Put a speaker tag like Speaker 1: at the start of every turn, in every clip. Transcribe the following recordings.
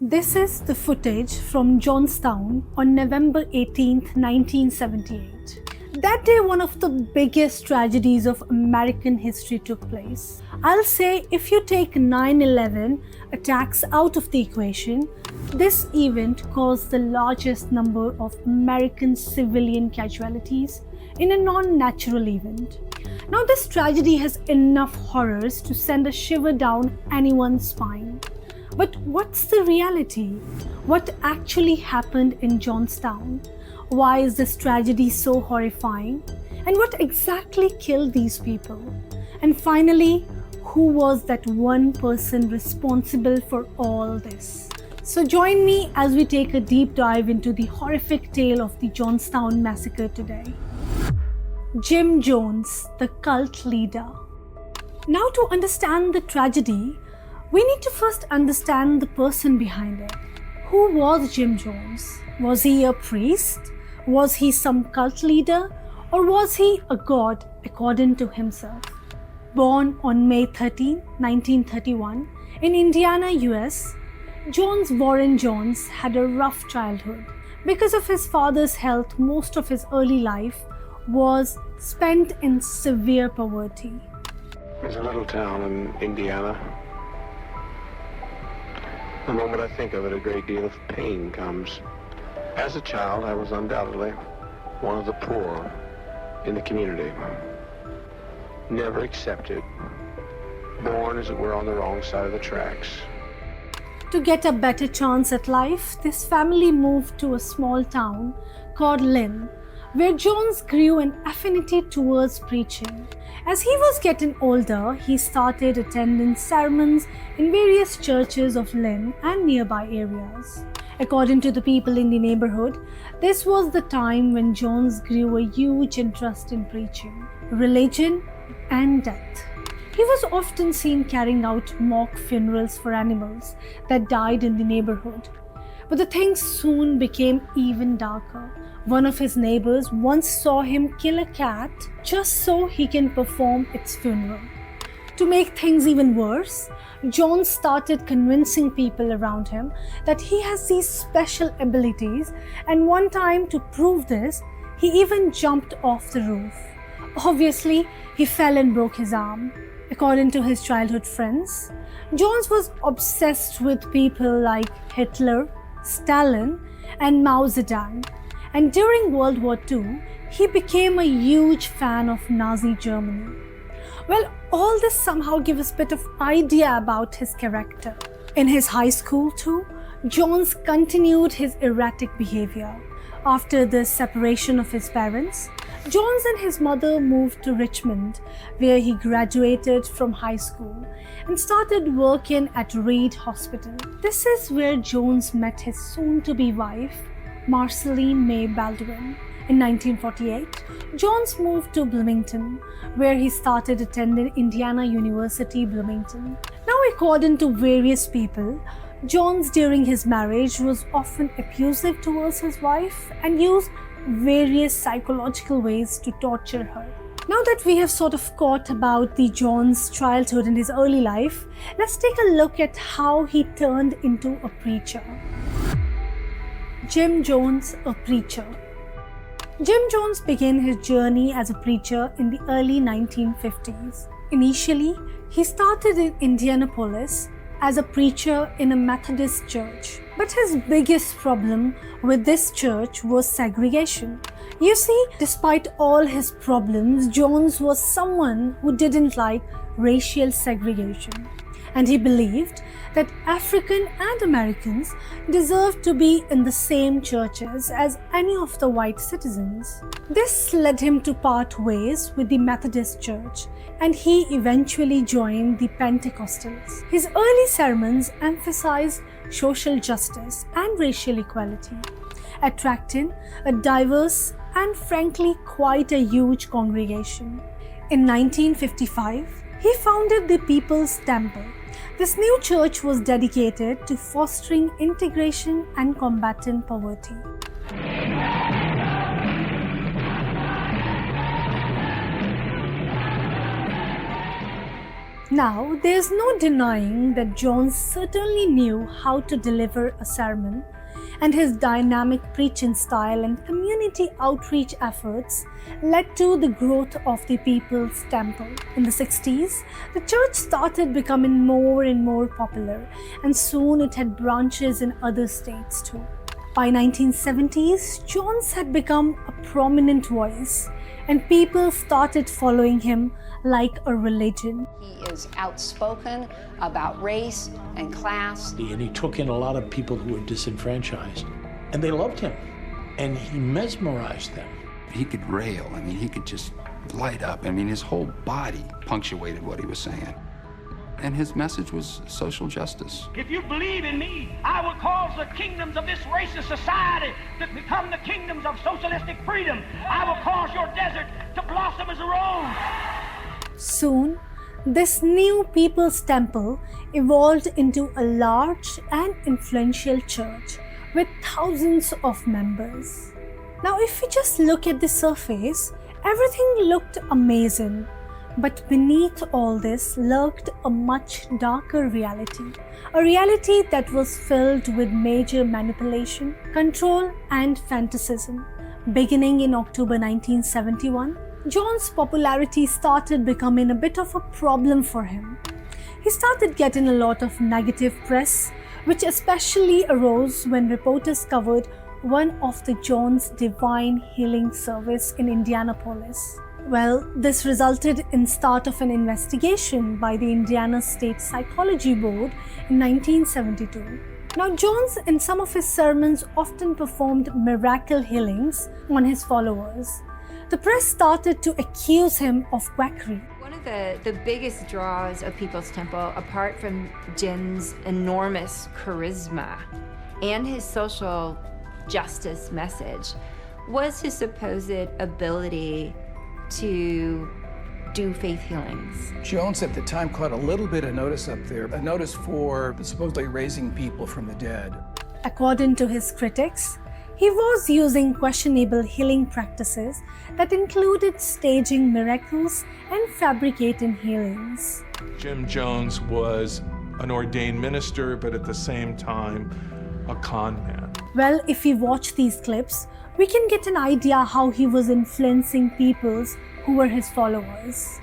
Speaker 1: This is the footage from Jonestown on November 18, 1978. That day, one of the biggest tragedies of American history took place. I'll say if you take 9/11 attacks out of the equation, this event caused the largest number of American civilian casualties in a non-natural event. Now, this tragedy has enough horrors to send a shiver down anyone's spine. But what's the reality? What actually happened in Jonestown? Why is this tragedy so horrifying? And what exactly killed these people? And finally, who was that one person responsible for all this? So join me as we take a deep dive into the horrific tale of the Jonestown Massacre today. Jim Jones, the cult leader. Now, to understand the tragedy, we need to first understand the person behind it. Who was Jim Jones? Was he a priest? Was he some cult leader? Or was he a god according to himself? Born on May 13, 1931 in Indiana, US, Jones Warren Jones had a rough childhood. Because of his father's health, most of his early life was spent in severe poverty.
Speaker 2: There's a little town in Indiana. The moment I think of it, a great deal of pain comes. As a child, I was undoubtedly one of the poor in the community. Never accepted. Born, as it were, on the wrong side of the tracks.
Speaker 1: To get a better chance at life, this family moved to a small town called Lynn, where Jones grew an affinity towards preaching. As he was getting older, he started attending sermons in various churches of Lynn and nearby areas. According to the people in the neighborhood, this was the time when Jones grew a huge interest in preaching, religion, and death. He was often seen carrying out mock funerals for animals that died in the neighborhood. But the thing soon became even darker. One of his neighbors once saw him kill a cat just so he can perform its funeral. To make things even worse, Jones started convincing people around him that he has these special abilities, and one time, to prove this, he even jumped off the roof. Obviously, he fell and broke his arm. According to his childhood friends, Jones was obsessed with people like Hitler, Stalin, and Mao Zedong. And during World War II, he became a huge fan of Nazi Germany. Well, all this somehow gives us a bit of idea about his character. In his high school too, Jones continued his erratic behavior. After the separation of his parents, Jones and his mother moved to Richmond, where he graduated from high school and started working at Reed Hospital. This is where Jones met his soon-to-be wife, Marceline May Baldwin. In 1948, Jones moved to Bloomington, where he started attending Indiana University, Bloomington. Now, according to various people, Jones during his marriage was often abusive towards his wife and used various psychological ways to torture her. Now that we have sort of caught about the Jones' childhood and his early life, let's take a look at how he turned into a preacher. Jim Jones, a preacher. Jim Jones began his journey as a preacher in the early 1950s. Initially, he started in Indianapolis as a preacher in a Methodist church. But his biggest problem with this church was segregation. You see, despite all his problems, Jones was someone who didn't like racial segregation. And he believed that African and Americans deserved to be in the same churches as any of the white citizens. This led him to part ways with the Methodist Church, and he eventually joined the Pentecostals. His early sermons emphasized social justice and racial equality, attracting a diverse and frankly quite a huge congregation. In 1955, he founded the People's Temple. This new church was dedicated to fostering integration and combating poverty. Now, there's no denying that Jones certainly knew how to deliver a sermon, and his dynamic preaching style and community outreach efforts led to the growth of the People's Temple. In the 60s, the church started becoming more and more popular, and soon it had branches in other states too. By 1970s, Jones had become a prominent voice, and people started following him like a religion.
Speaker 3: He is outspoken about race and class.
Speaker 4: And he took in a lot of people who were disenfranchised, and they loved him, and he mesmerized them.
Speaker 5: He could rail, I mean, he could just light up. I mean, his whole body punctuated what he was saying. And his message was social justice.
Speaker 6: If you believe in me, I will cause the kingdoms of this racist society to become the kingdoms of socialistic freedom. I will cause your desert to blossom as a rose.
Speaker 1: Soon, this new People's Temple evolved into a large and influential church with thousands of members. Now, if we just look at the surface, everything looked amazing. But beneath all this lurked a much darker reality, a reality that was filled with major manipulation, control, and fanaticism. Beginning in October 1971, Jones' popularity started becoming a bit of a problem for him. He started getting a lot of negative press, which especially arose when reporters covered one of the Jones Divine Healing Service in Indianapolis. Well, this resulted in start of an investigation by the Indiana State Psychology Board in 1972. Now, Jones in some of his sermons often performed miracle healings on his followers. The press started to accuse him of quackery.
Speaker 7: One of the biggest draws of People's Temple, apart from Jin's enormous charisma and his social justice message, was his supposed ability to do faith healings.
Speaker 8: Jones at the time caught a little bit of notice up there, a notice for supposedly raising people from the dead.
Speaker 1: According to his critics, he was using questionable healing practices that included staging miracles and fabricating healings.
Speaker 9: Jim Jones was an ordained minister, but at the same time, a con man.
Speaker 1: Well, if we watch these clips, we can get an idea how he was influencing peoples who were his followers.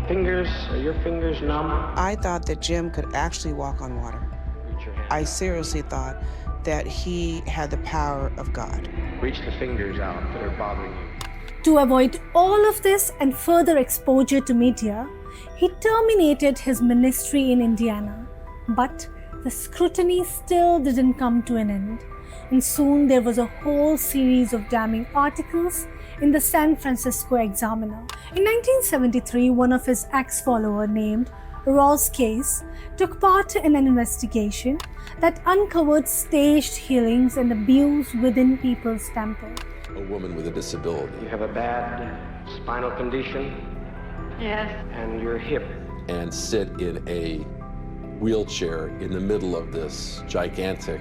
Speaker 2: Are your fingers numb?
Speaker 10: I thought that Jim could actually walk on water.
Speaker 2: Reach your hand.
Speaker 10: I seriously thought that he had the power of God.
Speaker 2: Reach the fingers out that are bothering you.
Speaker 1: To avoid all of this and further exposure to media, he terminated his ministry in Indiana. But the scrutiny still didn't come to an end, and soon there was a whole series of damning articles in the San Francisco Examiner. In 1973, one of his ex-followers named Ross Case took part in an investigation that uncovered staged healings and abuse within People's Temple.
Speaker 11: A woman with a disability.
Speaker 2: You have a bad spinal condition?
Speaker 3: Yes.
Speaker 2: And your hip.
Speaker 11: And sit in a wheelchair in the middle of this gigantic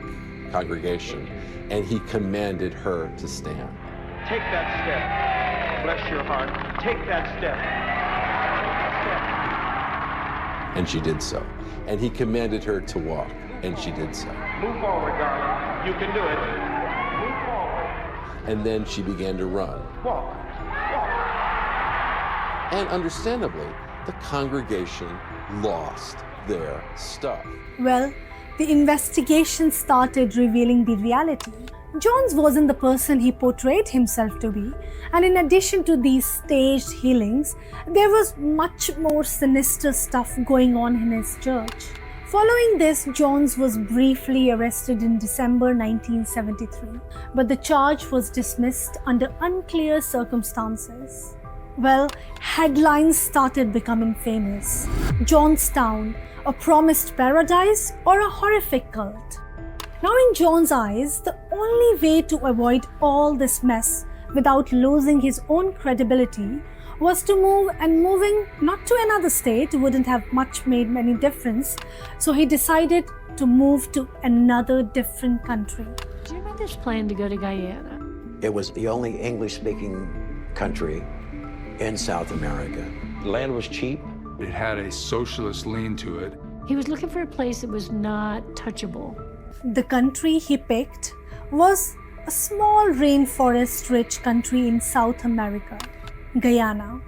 Speaker 11: congregation, and he commanded her to stand.
Speaker 2: Take that step. Bless your heart. Take that step.
Speaker 11: And she did so. And he commanded her to walk, and she did so.
Speaker 2: Move forward, darling. You can do it. Move forward.
Speaker 11: And then she began to run.
Speaker 2: Walk. Walk.
Speaker 11: And understandably, the congregation lost their stuff.
Speaker 1: Well, the investigation started revealing the reality. Jones wasn't the person he portrayed himself to be, and in addition to these staged healings, there was much more sinister stuff going on in his church. Following this, Jones was briefly arrested in December 1973, but the charge was dismissed under unclear circumstances. Well, headlines started becoming famous. Jonestown, a promised paradise or a horrific cult. Now in Jones' eyes, the only way to avoid all this mess without losing his own credibility was to move, and moving not to another state wouldn't have made any difference, so he decided to move to another different country.
Speaker 12: Do you remember this plan to go to Guyana?
Speaker 13: It was the only English-speaking country in South America.
Speaker 2: The land was cheap.
Speaker 5: It had a socialist lean to it.
Speaker 12: He was looking for a place that was not touchable.
Speaker 1: The country he picked was a small rainforest-rich country in South America, Guyana.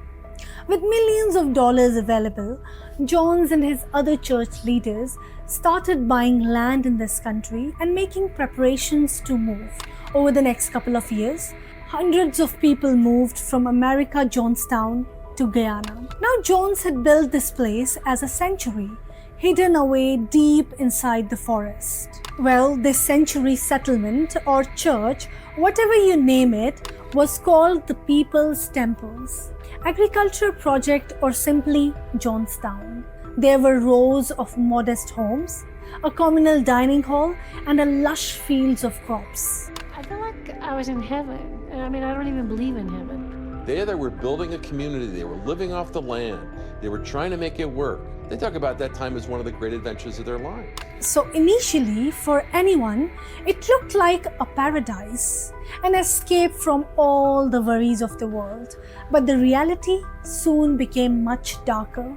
Speaker 1: With millions of dollars available, Jones and his other church leaders started buying land in this country and making preparations to move. Over the next couple of years, hundreds of people moved from America, Jonestown, to Guyana. Now Jones had built this place as a sanctuary, hidden away deep inside the forest. Well, this sanctuary settlement or church, whatever you name it, was called the People's Temples, Agriculture Project, or simply Jonestown. There were rows of modest homes, a communal dining hall, and a lush fields of crops.
Speaker 12: I feel like I was in heaven. I mean, I don't even believe in heaven.
Speaker 11: They were building a community. They were living off the land. They were trying to make it work. They talk about that time as one of the great adventures of their lives.
Speaker 1: So initially, for anyone, it looked like a paradise, an escape from all the worries of the world. But the reality soon became much darker.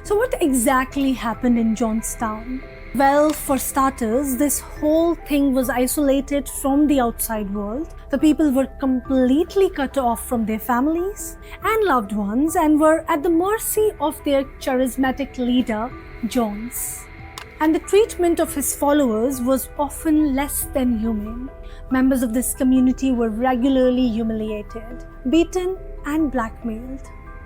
Speaker 1: So what exactly happened in Jonestown? Well, for starters, this whole thing was isolated from the outside world. The people were completely cut off from their families and loved ones and were at the mercy of their charismatic leader, Jones. And the treatment of his followers was often less than humane. Members of this community were regularly humiliated, beaten, and blackmailed.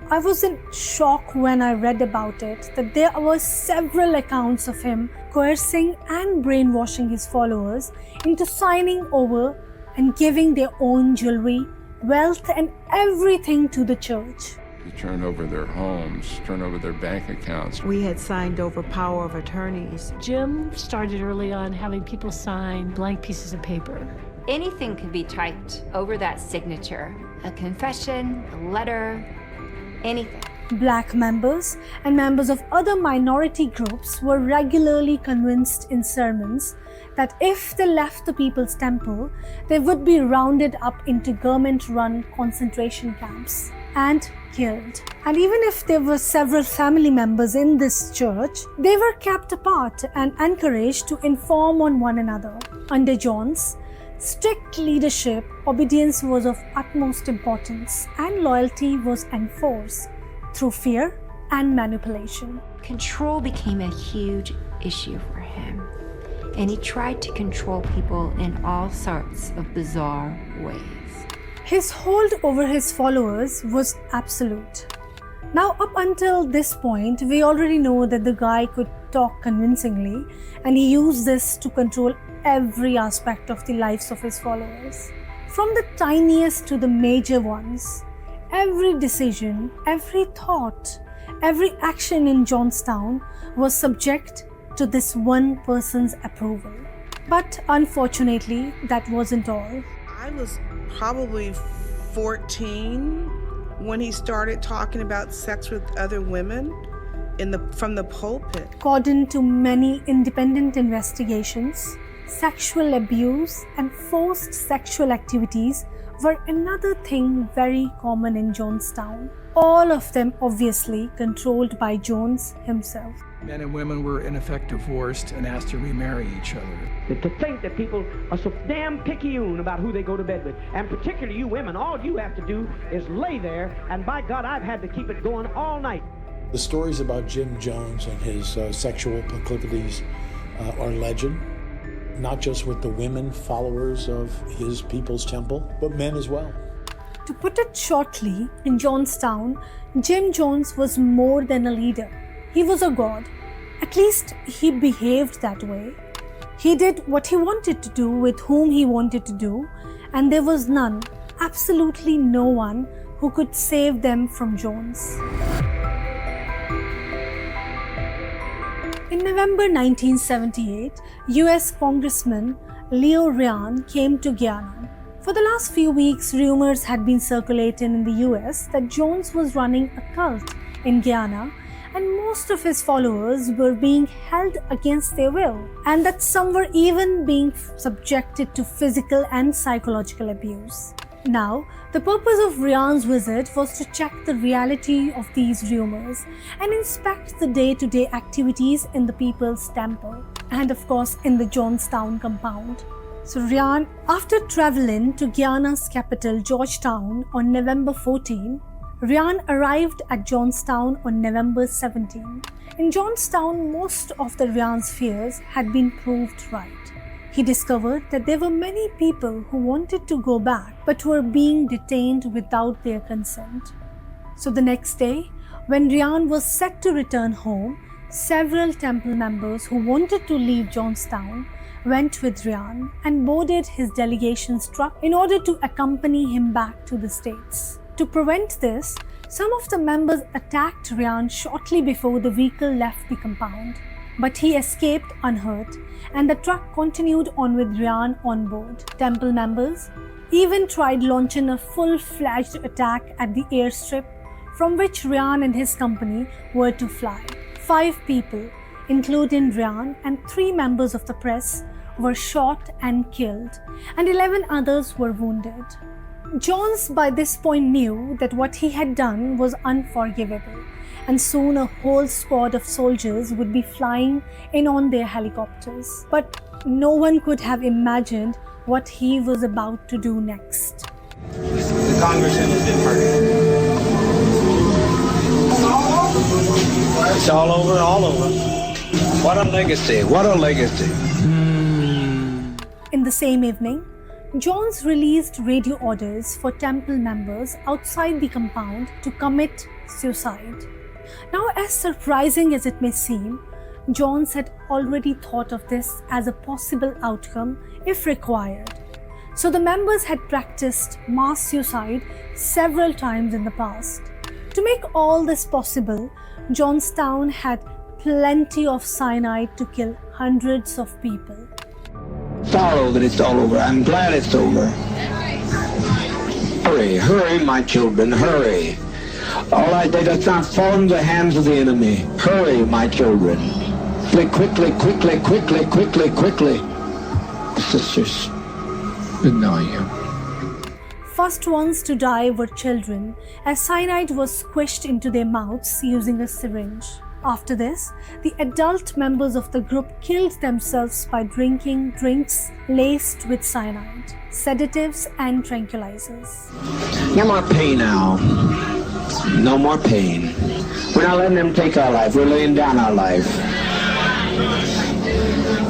Speaker 1: I was in shock when I read about it, that there were several accounts of him coercing and brainwashing his followers into signing over and giving their own jewelry, wealth, and everything to the church.
Speaker 5: He turned over their homes, turned over their bank accounts.
Speaker 10: We had signed over power of attorneys.
Speaker 12: Jim started early on having people sign blank pieces of paper.
Speaker 7: Anything could be typed over that signature. A confession, a letter, anything.
Speaker 1: Black members and members of other minority groups were regularly convinced in sermons that if they left the People's Temple, they would be rounded up into government-run concentration camps and killed. And even if there were several family members in this church, they were kept apart and encouraged to inform on one another. Under Jones' strict leadership, obedience was of utmost importance and loyalty was enforced through fear and manipulation.
Speaker 7: Control became a huge issue for him, and he tried to control people in all sorts of bizarre ways.
Speaker 1: His hold over his followers was absolute. Now, up until this point, we already know that the guy could talk convincingly, and he used this to control every aspect of the lives of his followers. From the tiniest to the major ones, every decision, every thought, every action in Jonestown was subject to this one person's approval. But unfortunately, that wasn't all.
Speaker 10: I was probably 14 when he started talking about sex with other women from the pulpit.
Speaker 1: According to many independent investigations, sexual abuse and forced sexual activities were another thing very common in Jonestown. All of them obviously controlled by Jones himself.
Speaker 8: Men and women were in effect divorced and asked to remarry each other.
Speaker 6: To think that people are so damn picayune about who they go to bed with, and particularly you women, all you have to do is lay there, and by God, I've had to keep it going all night.
Speaker 4: The stories about Jim Jones and his sexual proclivities are legend, not just with the women followers of his People's Temple, but men as well.
Speaker 1: To put it shortly, in Jonestown, Jim Jones was more than a leader. He was a god. At least he behaved that way. He did what he wanted to do with whom he wanted to do, and there was none, absolutely no one, who could save them from Jones. In November 1978, US Congressman Leo Ryan came to Guyana. For the last few weeks, rumors had been circulating in the US that Jones was running a cult in Guyana, and most of his followers were being held against their will, and that some were even being subjected to physical and psychological abuse. Now, the purpose of Ryan's visit was to check the reality of these rumors and inspect the day-to-day activities in the People's Temple and of course in the Jonestown compound. So Ryan, after traveling to Guyana's capital Georgetown on November 14, Ryan arrived at Jonestown on November 17. In Jonestown, most of the Ryan's fears had been proved right. He discovered that there were many people who wanted to go back but were being detained without their consent. So the next day, when Ryan was set to return home, several temple members who wanted to leave Jonestown went with Ryan and boarded his delegation's truck in order to accompany him back to the States. To prevent this, some of the members attacked Ryan shortly before the vehicle left the compound. But he escaped unhurt, and the truck continued on with Ryan on board. Temple members even tried launching a full-fledged attack at the airstrip from which Ryan and his company were to fly. 5 people, including Ryan and 3 members of the press, were shot and killed, and 11 others were wounded. Jones by this point knew that what he had done was unforgivable, and soon a whole squad of soldiers would be flying in on their helicopters. But no one could have imagined what he was about to do next.
Speaker 6: The congressman has been murdered. It's all over, all over. What a legacy, what a legacy.
Speaker 1: In the same evening, Jones released radio orders for temple members outside the compound to commit suicide. Now, as surprising as it may seem, Jones had already thought of this as a possible outcome if required. So the members had practiced mass suicide several times in the past. To make all this possible, Jonestown had plenty of cyanide to kill hundreds of people.
Speaker 6: Sorrow that it's all over. I'm glad it's over. Hurry, hurry, my children, hurry. All right, let us not fall into the hands of the enemy. Hurry, my children. Quickly, quickly, quickly, quickly, quickly. Sisters, we know you.
Speaker 1: First ones to die were children, as cyanide was squished into their mouths using a syringe. After this, the adult members of the group killed themselves by drinking drinks laced with cyanide, sedatives and tranquilizers.
Speaker 6: No more pain now. No more pain. We're not letting them take our life. We're laying down our life.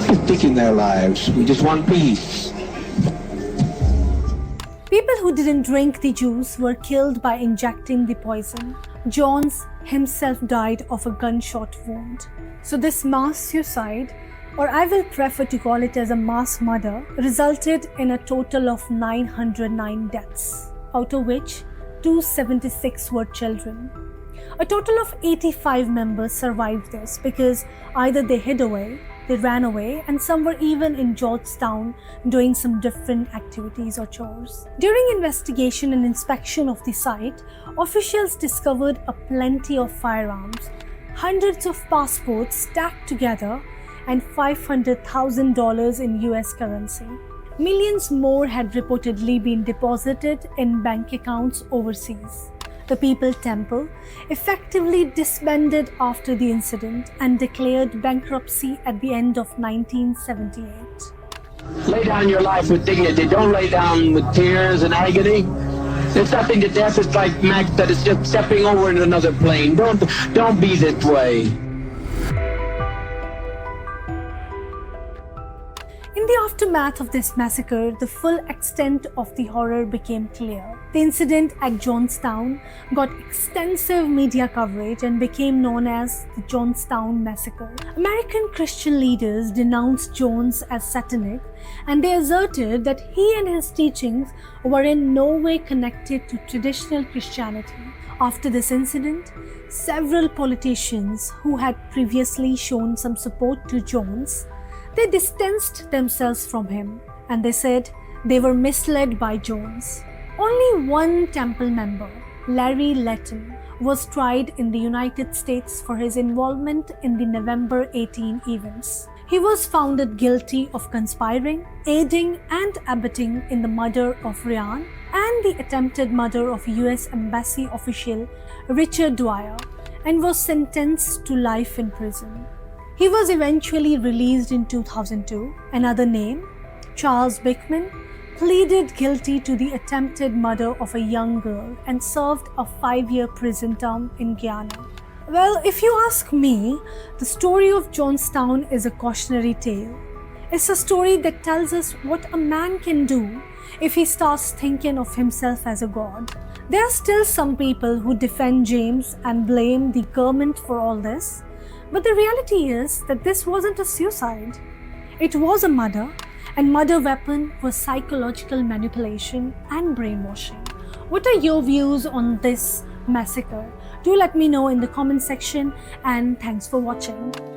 Speaker 6: We're taking their lives. We just want peace.
Speaker 1: People who didn't drink the juice were killed by injecting the poison. Jones himself died of a gunshot wound. So this mass suicide, or I will prefer to call it as a mass murder, resulted in a total of 909 deaths, out of which 276 were children. A total of 85 members survived this because either they hid away, they ran away, and some were even in Jonestown doing some different activities or chores. During investigation and inspection of the site, officials discovered a plenty of firearms, hundreds of passports stacked together, and $500,000 in US currency. Millions more had reportedly been deposited in bank accounts overseas. The People's Temple effectively disbanded after the incident and declared bankruptcy at the end of 1978.
Speaker 6: Lay down your life with dignity. Don't lay down with tears and agony. There's nothing to death. It's like Max said, it's just stepping over into another plane. Don't be this way.
Speaker 1: In the aftermath of this massacre, the full extent of the horror became clear. The incident at Jonestown got extensive media coverage and became known as the Jonestown Massacre. American Christian leaders denounced Jones as satanic, and they asserted that he and his teachings were in no way connected to traditional Christianity. After this incident, several politicians who had previously shown some support to Jones, they distanced themselves from him, and they said they were misled by Jones. Only one temple member, Larry Letton, was tried in the United States for his involvement in the November 18 events. He was found guilty of conspiring, aiding and abetting in the murder of Ryan and the attempted murder of US Embassy official Richard Dwyer and was sentenced to life in prison. He was eventually released in 2002. Another name, Charles Bickman, pleaded guilty to the attempted murder of a young girl and served a 5-year prison term in Guyana. Well, if you ask me, the story of Jonestown is a cautionary tale. It's a story that tells us what a man can do if he starts thinking of himself as a god. There are still some people who defend James and blame the government for all this, but the reality is that this wasn't a suicide. It was a murder, and murder weapon was psychological manipulation and brainwashing. What are your views on this massacre? Do let me know in the comment section, and thanks for watching.